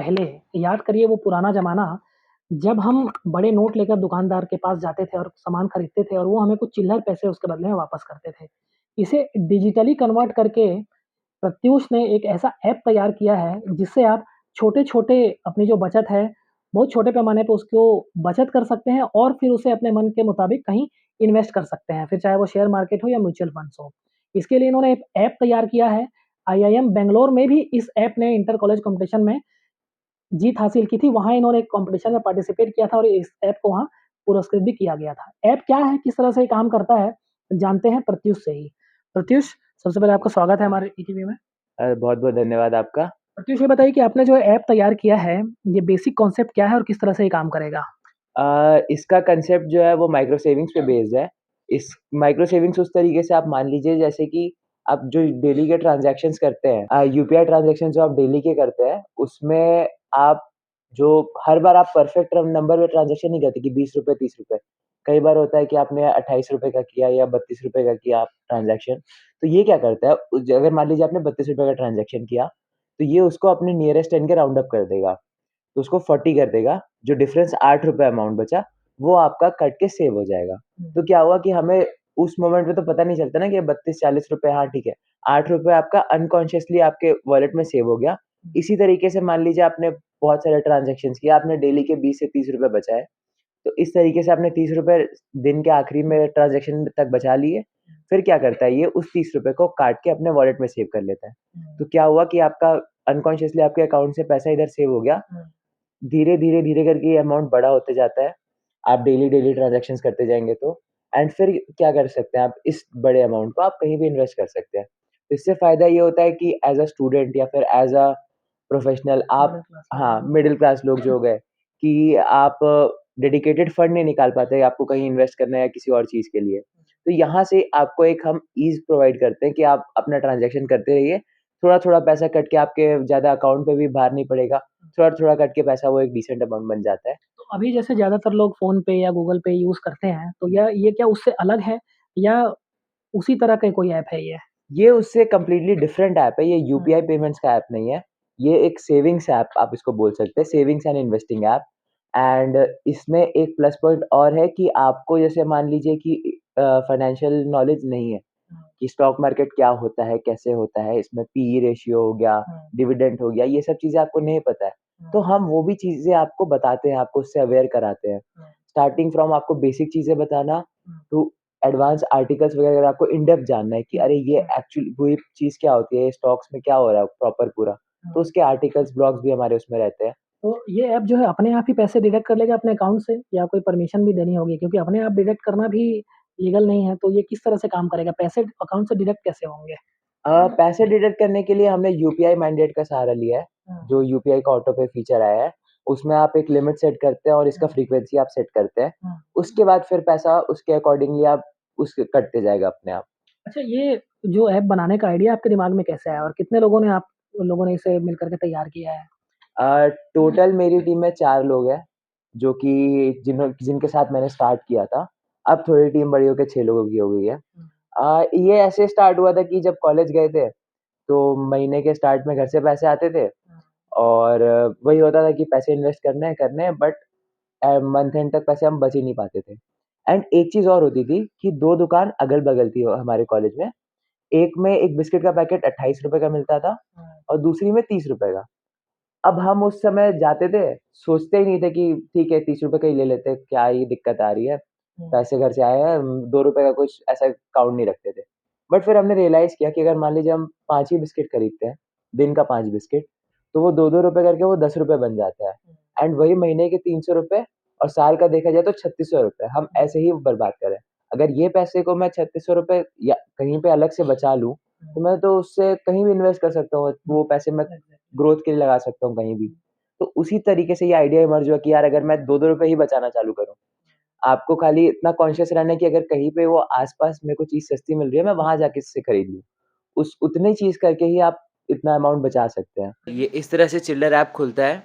पहले याद करिए वो पुराना ज़माना, जब हम बड़े नोट लेकर दुकानदार के पास जाते थे और सामान खरीदते थे और वो हमें कुछ चिल्लर पैसे उसके बदले में वापस करते थे। इसे डिजिटली कन्वर्ट करके प्रत्यूष ने एक ऐसा ऐप तैयार किया है, जिससे आप छोटे-छोटे अपनी जो बचत है, बहुत छोटे पैमाने पे उसको बचत कर सकते हैं और फिर उसे अपने मन के मुताबिक कहीं इन्वेस्ट कर सकते हैं, फिर चाहे वो शेयर मार्केट हो या म्यूचुअल फंड्स हो। इसके लिए इन्होंने एक ऐप तैयार किया है। आईआईएम बैंगलोर में भी इस ऐप ने इंटर कॉलेज कॉम्पिटिशन में जीत हासिल की थी। वहाँ इन्होंने एक कॉम्पिटिशन में पार्टिसिपेट किया था और इस ऐप को वहाँ पुरस्कृत भी किया गया था। ऐप क्या है, किस तरह से ये काम करता है, जानते हैं प्रत्यूष से ही। प्रत्यूष, सबसे पहले आपका स्वागत है हमारे ईटीवी में। बहुत-बहुत धन्यवाद आपका। प्रत्युष ये बताइए कि आपने जो ऐप तैयार किया है, ये बेसिक कॉन्सेप्ट क्या है और किस तरह से ये काम करेगा? इसका कांसेप्ट जो है वो माइक्रो सेविंग्स पे बेस्ड है। इस माइक्रो सेविंग्स उस तरीके से आप मान लीजिए जैसे कि आप जो डेली के ट्रांज़ैक्शंस करते हैं, यूपीआई ट्रांज़ैक्शन जो आप डेली के करते हैं, उसमें आप जो हर बार आप परफेक्ट नंबर में ट्रांज़ैक्शन नहीं करते कि ₹20 ₹30। कई बार होता है कि आपने ₹28 का किया या ₹32 का किया ट्रांज़ैक्शन। तो ये क्या करता है, अगर मान लीजिए आपने ₹32 का ट्रांज़ैक्शन किया, तो ये उसको अपने नियरेस्ट 10 के राउंड अप कर देगा। तो उसको 40 कर देगा, जो डिफरेंस ₹8 अमाउंट बचा, वो आपका कट के सेव हो जाएगा। तो क्या हुआ कि हमें उस मोमेंट में तो पता नहीं चलता ना कि ₹32-40 हाँ ठीक है, ₹8 आपका अनकॉन्शियसली आपके वॉलेट में सेव हो गया। इसी तरीके से मान लीजिए आपने बहुत सारे ट्रांज़ैक्शंस किए, आपने डेली के 20 से ₹30 बचाए, तो इस तरीके से आपने ₹30 दिन के आखिरी में ट्रांज़ैक्शन तक बचा लिए। फिर क्या करता है ये उस ₹30 को काट के अपने वॉलेट में सेव कर लेता है। तो क्या हुआ कि आपका अनकॉन्शियसली आपके अकाउंट से पैसा इधर सेव हो गया। धीरे करके ये अमाउंट बड़ा होते जाता है। आप डेली ट्रांज़ैक्शंस करते जाएँगे तो एंड फिर क्या कर सकते हैं आप इस बड़े अमाउंट को आप कहीं भी इन्वेस्ट कर सकते हैं। इससे फ़ायदा ये होता है कि एज़ अ स्टूडेंट या फिर एज़ अ प्रोफ़ेशनल आप हाँ, मिडल क्लास लोग जो हो गए कि आप डेडिकेटेड फंड नहीं निकाल पाते, आपको कहीं इन्वेस्ट करना है या किसी और चीज़ के लिए। तो यहाँ से आपको एक हम ईज़ प्रोवाइड करते हैं कि आप अपना ट्रांज़ैक्शन करते रहिए, थोड़ा-थोड़ा पैसा कट के आपके ज़्यादा अकाउंट पे भी भार नहीं पड़ेगा। थोड़ा-थोड़ा कट के पैसा वो एक डिसेंट अमाउंट बन जाता है। तो अभी जैसे ज़्यादातर लोग फ़ोन पे या गूगल पे यूज़ करते हैं, तो ये क्या उससे अलग है या उसी तरह का कोई ऐप है ये? ये उससे कंप्लीटली डिफरेंट ऐप है, ये हुँ, यूपीआई पेमेंट्स का ऐप नहीं है। ये एक सेविंग्स ऐप आप इसको बोल सकते हैं, savings and investing app and इसमें एक प्लस पॉइंट और है कि आपको जैसे मान लीजिए कि फाइनेंशियल नॉलेज नहीं है कि स्टॉक मार्केट क्या होता है, कैसे होता है, इसमें पीई रेशियो हो गया, डिविडेंड हो गया, ये सब चीज़ें आपको नहीं पता है। तो हम वो भी चीज़ें आपको बताते हैं, आपको उससे अवेयर कराते हैं। स्टार्टिंग फ्रॉम आपको बेसिक चीज़ें बताना टू एडवांस आर्टिकल्स वगैरह अगर आपको इन डेप्थ जानना है कि अरे ये एक्चुअली वही चीज़ क्या होती है, स्टॉक्स में क्या हो रहा है प्रॉपर पूरा, तो उसके आर्टिकल्स, ब्लॉग्स भी हमारे उसमें रहते हैं। तो ये ऐप जो है अपने आप ही पैसे डिडक्ट कर लेगा अपने अकाउंट से या कोई परमिशन भी देनी होगी? क्योंकि अपने आप डिडक्ट करना भी लीगल नहीं है, तो ये किस तरह से काम करेगा? पैसे अकाउंट से डिडक्ट कैसे होंगे? पैसे डिडक्ट करने के लिए हमने यूपीआई मैंडेट का सहारा लिया है, जो यूपीआई का ऑटो पे फीचर आया है। उसमें आप एक लिमिट सेट करते हैं और इसका फ्रीक्वेंसी आप सेट करते हैं। उसके बाद फिर पैसा उसके अकॉर्डिंगली आप उसके कटते जाएगा अपने आप। अच्छा, ये जो ऐप बनाने का आइडिया आपके दिमाग में कैसे आया और कितने लोगों ने इसे मिलकर के तैयार किया है? टोटल मेरी टीम में 4 लोग हैं, जो कि जिनके साथ मैंने स्टार्ट किया था। अब थोड़ी टीम बड़ी होके 6 लोगों की हो गई है। ये ऐसे स्टार्ट हुआ था कि जब कॉलेज गए थे, तो महीने के स्टार्ट में घर से पैसे आते थे और वही होता था कि पैसे इन्वेस्ट करने हैं बट मंथ एंड तक पैसे हम बच ही नहीं पाते थे। एंड एक चीज़ और होती थी कि 2 दुकान अगल-बगल थी हमारे कॉलेज में। एक में एक बिस्किट का पैकेट ₹28 का मिलता था और दूसरी में ₹30 का। अब हम उस समय जाते थे, सोचते ही नहीं थे कि ठीक है ₹30 का ही ले लेते हैं, क्या ही दिक्कत आ रही है, पैसे घर से आए हैं, ₹2 का कुछ ऐसा काउंट नहीं रखते थे। बट फिर हमने रियलाइज़ किया कि अगर मान लीजिए हम 5 ही बिस्किट खरीदते हैं, दिन का 5 बिस्किट, तो वो ₹2-2 करके वो ₹10 बन जाता है एंड वही महीने के ₹300 और साल का देखा जाए तो ₹3600 हम ऐसे ही बर्बाद कर रहे हैं। अगर ये पैसे को मैं ₹3600 या कहीं पे अलग से बचा लूँ, तो मैं तो उससे कहीं भी इन्वेस्ट कर सकता हूँ, वो पैसे मैं ग्रोथ के लिए लगा सकता हूँ कहीं भी। तो उसी तरीके से ये आइडिया इमर्ज हुआ कि यार अगर मैं ₹2-2 ही बचाना चालू करूँ, आपको खाली इतना कॉन्शियस रहना है कि अगर कहीं पे वो आस-पास मेरे को चीज़ सस्ती मिल रही है, मैं वहाँ जाके इससे खरीद लूँ। उस उतनी चीज़ करके ही आप इतना अमाउंट बचा सकते हैं। ये इस तरह से चिल्लर ऐप खुलता है।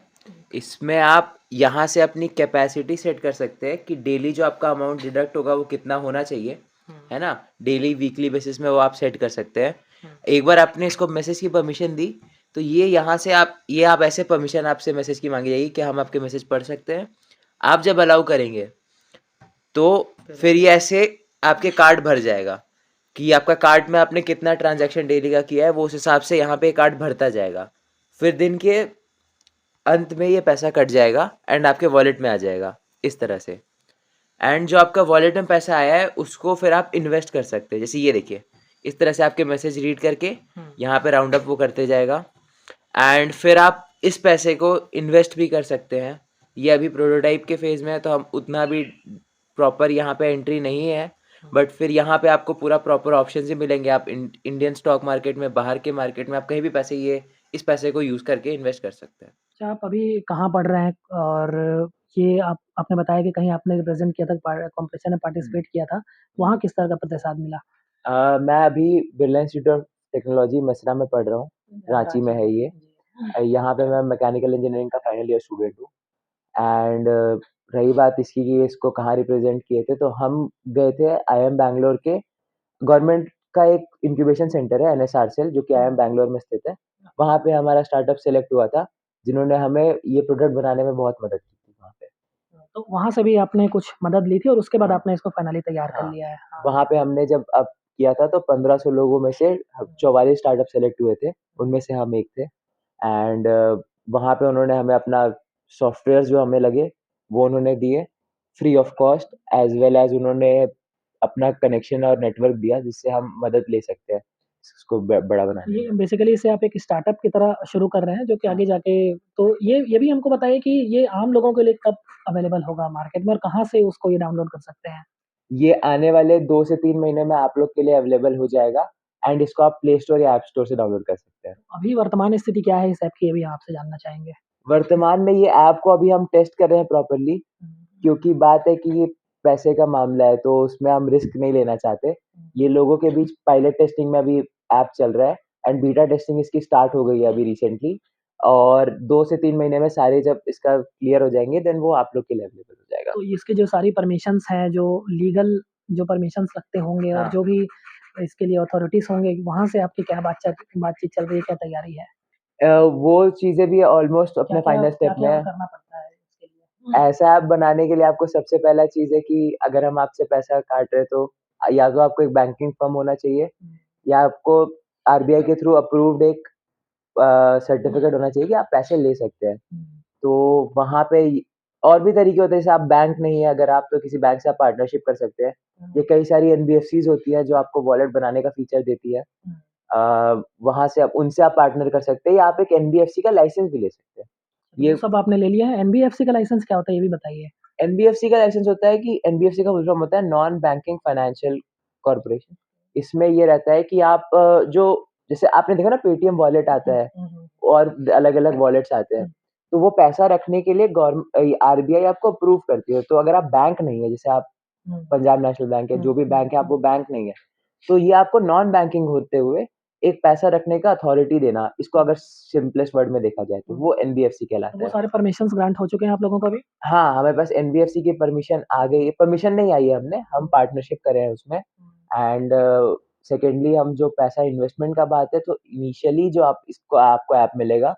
इसमें आप यहाँ से अपनी कैपेसिटी सेट कर सकते हैं कि डेली जो आपका अमाउंट डिडक्ट होगा वो कितना होना चाहिए, है ना? डेली, वीकली बेसिस में वो आप सेट कर सकते हैं। एक बार आपने इसको मैसेज की परमिशन दी तो ये आप ऐसे परमिशन आपसे मैसेज की मांगी जाएगी कि हम आपके मैसेज पढ़ सकते हैं। आप जब अलाउ करेंगे तो फिर ये ऐसे आपके कार्ड भर जाएगा कि आपका कार्ड में आपने कितना ट्रांजैक्शन डेली का किया है, वो उस हिसाब से यहाँ पे कार्ड भरता जाएगा। फिर दिन के अंत में ये पैसा कट जाएगा एंड आपके वॉलेट में आ जाएगा इस तरह से। एंड जो आपका वॉलेट में पैसा आया है उसको फिर आप इन्वेस्ट कर सकते हैं। जैसे ये देखिए, इस तरह से आपके मैसेज रीड करके यहाँ पे राउंड अप वो करते जाएगा एंड फिर आप इस पैसे को इन्वेस्ट भी कर सकते हैं। ये अभी प्रोटोटाइप के फेज़ में है, तो हम उतना भी प्रॉपर यहाँ पे एंट्री नहीं है, बट फिर यहाँ पे आपको पूरा प्रॉपर ऑप्शन ही मिलेंगे। आप इंडियन स्टॉक मार्केट में, बाहर के मार्केट में, आप कहीं भी इस पैसे को यूज़ करके इन्वेस्ट कर सकते हैं। अच्छा, आप अभी कहाँ पढ़ रहे हैं? और ये आपने बताया कि कहीं आपने रिप्रेज़ेंट किया था, कॉम्पिटिशन में पार्टिसिपेट किया था, वहाँ किस तरह का प्रतिसाद मिला? मैं अभी Birla institute of technology Mesra में पढ़ रहा हूँ, रांची में है ये। यहाँ पे मैं मैकेनिकल इंजीनियरिंग का फाइनल ईयर स्टूडेंट हूँ। एंड रही बात इसकी कि इसको कहाँ रिप्रेजेंट किए थे, तो हम गए थे आईआईएम बैंगलोर के गवर्नमेंट का एक इंक्यूबेशन सेंटर है एनएसआरसीएल, जो कि आईआईएम बैंगलोर में स्थित है। वहाँ पे हमारा स्टार्टअप सेलेक्ट हुआ था, जिन्होंने हमें ये प्रोडक्ट बनाने में बहुत मदद की थी वहाँ पे। तो वहाँ से भी आपने कुछ मदद ली थी और उसके बाद हाँ। आपने इसको फाइनली तैयार कर हाँ, लिया है। हाँ। वहाँ पे हमने जब अब किया था तो 1500 लोगों में से 44 स्टार्टअप सेलेक्ट हुए थे, उनमें से हम एक थे। एंड वहाँ पे उन्होंने हमें अपना सॉफ्टवेयर जो हमें लगे वो उन्होंने दिए free of cost, as well as उन्होंने अपना कनेक्शन और नेटवर्क दिया जिससे हम मदद ले सकते हैं इसको बड़ा बनाने ये में। बेसिकली इसे आप एक स्टार्टअप की तरह शुरू कर रहे हैं, जो कि हाँ। आगे जाके तो ये भी हमको बताइए कि ये आम लोगों के लिए कब अवेलेबल होगा मार्केट में और कहाँ से उसको ये डाउनलोड कर सकते हैं? ये आने वाले 2 से 3 महीने में आप लोग के लिए अवेलेबल हो जाएगा एंड इसको आप प्ले स्टोर या ऐप स्टोर से डाउनलोड कर सकते हैं। अभी वर्तमान स्थिति क्या है इस ऐप की, ये भी आपसे जानना चाहेंगे? वर्तमान में ये ऐप को अभी हम टेस्ट कर रहे हैं प्रॉपर्ली, क्योंकि बात है कि ये पैसे का मामला है, तो उसमें हम रिस्क नहीं लेना चाहते। ये लोगों के बीच पायलट टेस्टिंग में अभी ऐप चल रहा है एंड बीटा टेस्टिंग इसकी स्टार्ट हो गई है अभी रिसेंटली, और 2 से 3 महीने में सारे जब इसका क्लियर हो जाएँगे देन वो आप लोग के लिए अवेलेबल हो जाएगा। तो इसकी जो सारी परमिशंस हैं, जो लीगल जो परमिशंस लगते होंगे और हाँ। जो भी इसके लिए अथॉरिटीज़ होंगे, वहाँ से आपकी क्या बातचीत चल रही है, क्या तैयारी है? वो चीज़ें भी ऑलमोस्ट अपने क्या-क्या फाइनल स्टेप में क्या-क्या है। करना पड़ता है इसके लिए? ऐसा ऐप बनाने के लिए आपको सबसे पहला चीज़ है कि अगर हम आपसे पैसा काट रहे हैं तो या तो आपको एक बैंकिंग फर्म होना चाहिए, या आपको आरबीआई के थ्रू अप्रूव्ड एक सर्टिफ़िकेट होना चाहिए कि आप पैसे ले सकते हैं। तो वहाँ पे और भी तरीके होते हैं, जैसे आप बैंक नहीं है अगर आप, तो किसी बैंक से आप पार्टनरशिप कर सकते हैं। ये कई सारी एनबीएफसीज़ होती हैं जो आपको वॉलेट बनाने का फीचर देती है। वहाँ से आप उनसे आप पार्टनर कर सकते हैं, या आप एक एनबीएफसी का लाइसेंस भी ले सकते हैं। वो ये सब आपने ले लिया है। एनबीएफसी का लाइसेंस क्या होता है, ये भी बताइए? एनबीएफसी का लाइसेंस होता है कि एनबीएफसी का फुल फॉर्म होता है नॉन बैंकिंग फाइनेंशियल कॉर्पोरेशन। इसमें ये रहता है कि आप जो जैसे आपने देखा ना पेटीएम वॉलेट आता है और अलग-अलग वॉलेट्स आते हैं। तो वो पैसा रखने के लिए आरबीआई आपको अप्रूव करती है। तो अगर आप बैंक नहीं है, जैसे आप पंजाब नेशनल बैंक है, जो भी बैंक है, आप वो बैंक नहीं है, तो ये आपको नॉन बैंकिंग होते हुए एक पैसा रखने का अथॉरिटी देना, इसको अगर सिम्पलेस्ट वर्ड में देखा जाए तो वो एनबीएफसी तो कहलाता वो है। सारे परमिशंस ग्रांट हो चुके हैं आप लोगों को अभी? हाँ, हमारे पास एनबीएफसी की परमिशन आ गई है, परमिशन नहीं आई है हम पार्टनरशिप कर रहे हैं उसमें। एंड सेकेंडली हम जो पैसा इन्वेस्टमेंट का बात है, तो इनिशियली जो आपको ऐप मिलेगा,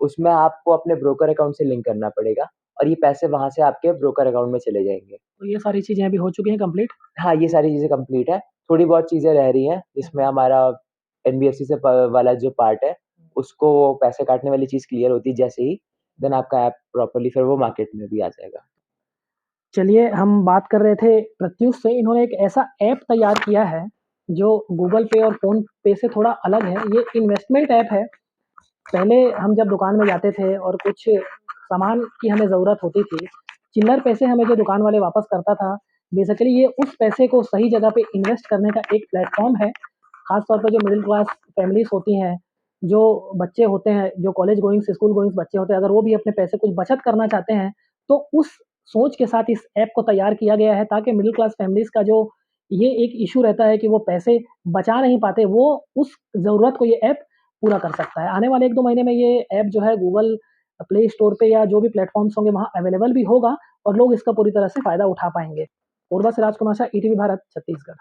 उसमें आपको अपने ब्रोकर अकाउंट से लिंक करना पड़ेगा और ये पैसे वहाँ से आपके ब्रोकर अकाउंट में चले जाएँगे। तो ये सारी चीज़ें अभी हो चुकी हैं कंप्लीट? हाँ, ये सारी चीज़ें कंप्लीट है, थोड़ी बहुत चीज़ें रह रही हैं, इसमें हमारा एनबीएफसी से प वाला जो पार्ट है, उसको पैसे काटने वाली चीज़ क्लियर होती है जैसे ही, देन आपका ऐप प्रॉपर्ली फिर वो मार्केट में भी आ जाएगा। चलिए, हम बात कर रहे थे प्रत्युष से। इन्होंने एक ऐसा ऐप तैयार किया है, जो गूगल पे और फ़ोन पे से थोड़ा अलग है। ये इन्वेस्टमेंट ऐप है। पहले हम जब दुकान में जाते थे और कुछ सामान की हमें ज़रूरत होती थी, चिल्लर पैसे हमें जो दुकान वाले वापस करता था, बेसिकली ये उस पैसे को सही जगह पे इन्वेस्ट करने का एक प्लेटफ़ॉर्म है। ख़ास तौर पे जो मिडल क्लास फैमिलीज़ होती हैं, जो बच्चे होते हैं, जो कॉलेज गोइंग्स, स्कूल गोइंग्स बच्चे होते हैं, अगर वो भी अपने पैसे कुछ बचत करना चाहते हैं, तो उस सोच के साथ इस ऐप को तैयार किया गया है, ताकि मिडल क्लास फैमिलीज़ का जो ये एक इश्यू रहता है कि वो पैसे बचा नहीं पाते, वो उस ज़रूरत को ये ऐप पूरा कर सकता है। आने वाले 1-2 महीने में ये ऐप जो है गूगल प्ले स्टोर पे या जो भी प्लेटफ़ॉर्म्स होंगे वहाँ अवेलेबल भी होगा और लोग इसका पूरी तरह से फ़ायदा उठा पाएँगे। पूर्वा से राजकुमार शाह, ईटीवी भारत, छत्तीसगढ़।